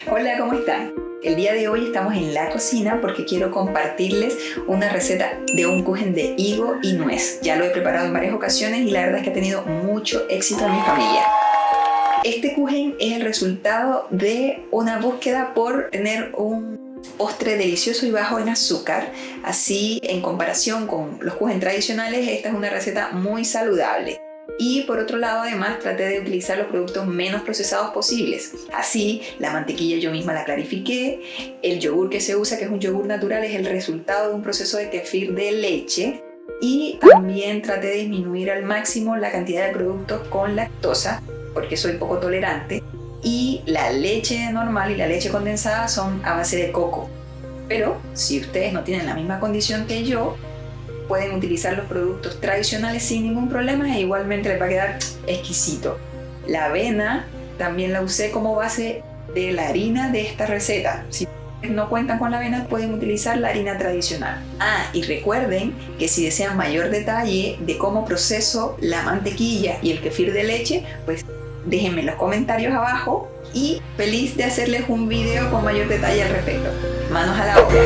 Hola, ¿cómo están? El día de hoy estamos en la cocina porque quiero compartirles una receta de un kuchen de higo y nuez. Ya lo he preparado en varias ocasiones y la verdad es que ha tenido mucho éxito en mi familia. Este kuchen es el resultado de una búsqueda por tener un postre delicioso y bajo en azúcar. Así, en comparación con los kuchen tradicionales, esta es una receta muy saludable. Y por otro lado, además, traté de utilizar los productos menos procesados posibles. Así, la mantequilla yo misma la clarifiqué. El yogur que se usa, que es un yogur natural, es el resultado de un proceso de kefir de leche. Y también traté de disminuir al máximo la cantidad de productos con lactosa, porque soy poco tolerante. Y la leche normal y la leche condensada son a base de coco. Pero si ustedes no tienen la misma condición que yo, pueden utilizar los productos tradicionales sin ningún problema e igualmente les va a quedar exquisito. La avena también la usé como base de la harina de esta receta. Si no cuentan con la avena, pueden utilizar la harina tradicional. Y recuerden que si desean mayor detalle de cómo proceso la mantequilla y el kefir de leche, pues déjenme en los comentarios abajo y feliz de hacerles un video con mayor detalle al respecto. Manos a la obra.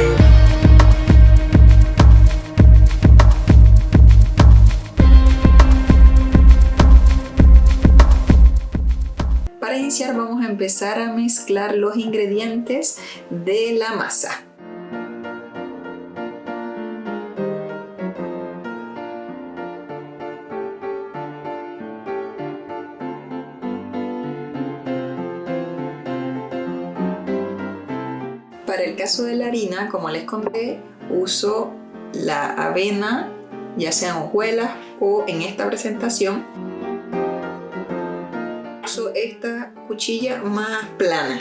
Para iniciar vamos a empezar a mezclar los ingredientes de la masa. Para el caso de la harina, como les conté, uso la avena, ya sea en hojuelas o en esta presentación. Uso esta cuchilla más plana.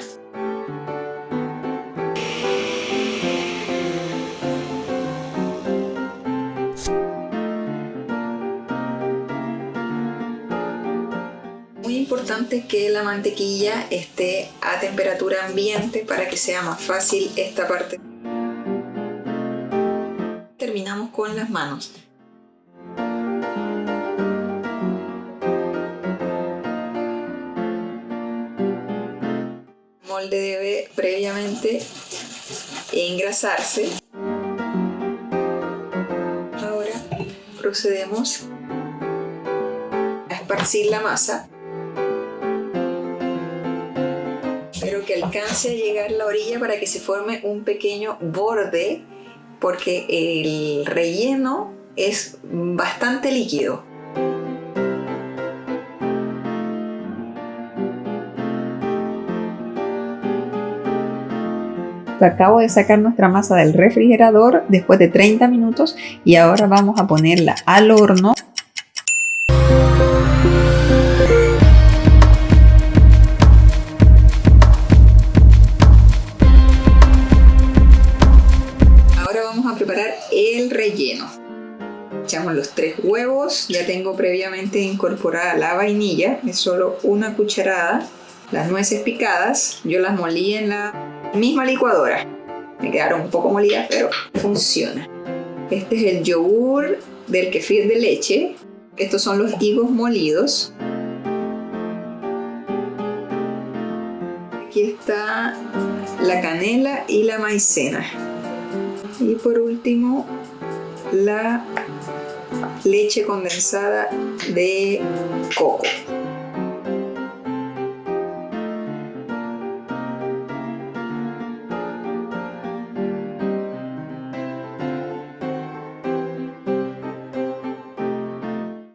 Muy importante que la mantequilla esté a temperatura ambiente para que sea más fácil esta parte. Terminamos con las manos. El molde debe previamente engrasarse. Ahora procedemos a esparcir la masa, pero que alcance a llegar la orilla para que se forme un pequeño borde, porque el relleno es bastante líquido. Acabo de sacar nuestra masa del refrigerador después de 30 minutos y ahora vamos a ponerla al horno. Ahora vamos a preparar el relleno. Echamos los 3 huevos, ya tengo previamente incorporada la vainilla, es solo una cucharada. Las nueces picadas, yo las molí en la misma licuadora. Me quedaron un poco molidas, pero funciona. Este es el yogur del kefir de leche. Estos son los higos molidos. Aquí está la canela y la maicena. Y por último, la leche condensada de coco.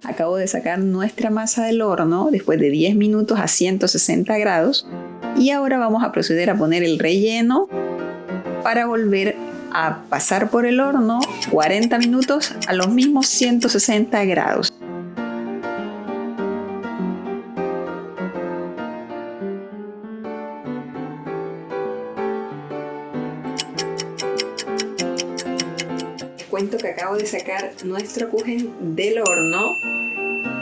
Acabo de sacar nuestra masa del horno después de 10 minutos a 160 grados y ahora vamos a proceder a poner el relleno para volver a pasar por el horno 40 minutos a los mismos 160 grados. Les cuento que acabo de sacar nuestro kuchen del horno.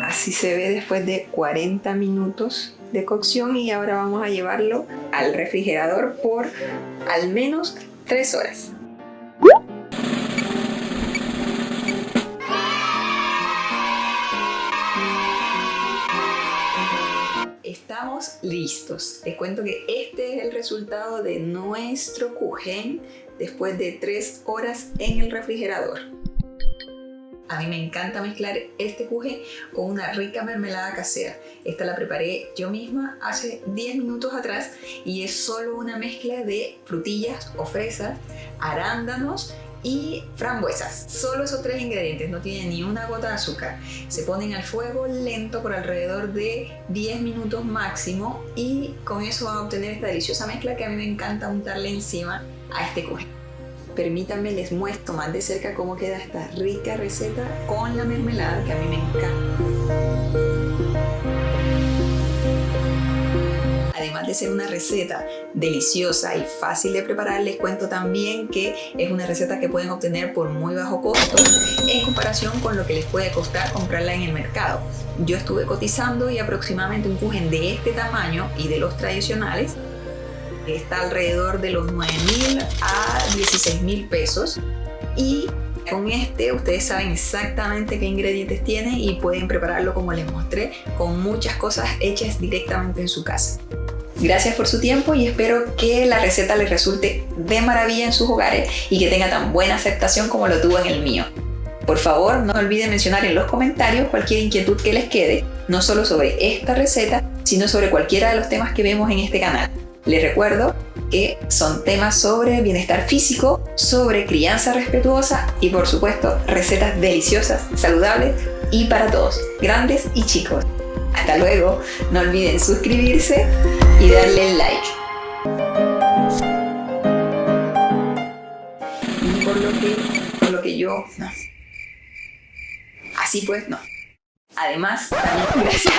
Así se ve después de 40 minutos de cocción y ahora vamos a llevarlo al refrigerador por al menos 3 horas. Está estamos listos. Les cuento que este es el resultado de nuestro kuchen después de 3 horas en el refrigerador. A mí me encanta mezclar este kuchen con una rica mermelada casera. Esta la preparé yo misma hace 10 minutos atrás y es solo una mezcla de frutillas o fresas, arándanos y frambuesas. Solo esos 3 ingredientes, no tienen ni una gota de azúcar. Se ponen al fuego lento por alrededor de 10 minutos máximo y con eso van a obtener esta deliciosa mezcla que a mí me encanta untarle encima a este kuchen. Permítanme les muestro más de cerca cómo queda esta rica receta con la mermelada que a mí me encanta. Además de ser una receta deliciosa y fácil de preparar, les cuento también que es una receta que pueden obtener por muy bajo costo en comparación con lo que les puede costar comprarla en el mercado. Yo estuve cotizando y aproximadamente un kuchen de este tamaño y de los tradicionales está alrededor de los 9.000 a 16.000 pesos y con este ustedes saben exactamente qué ingredientes tiene y pueden prepararlo como les mostré con muchas cosas hechas directamente en su casa. Gracias por su tiempo y espero que la receta les resulte de maravilla en sus hogares y que tenga tan buena aceptación como lo tuvo en el mío. Por favor, no olviden mencionar en los comentarios cualquier inquietud que les quede, no solo sobre esta receta, sino sobre cualquiera de los temas que vemos en este canal. Les recuerdo que son temas sobre bienestar físico, sobre crianza respetuosa y por supuesto recetas deliciosas, saludables y para todos, grandes y chicos. Hasta luego, no olviden suscribirse y darle like. Y por lo que yo, no. Así pues, no. Además, también gracias.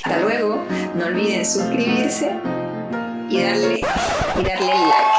Hasta luego, no olviden suscribirse y darle like.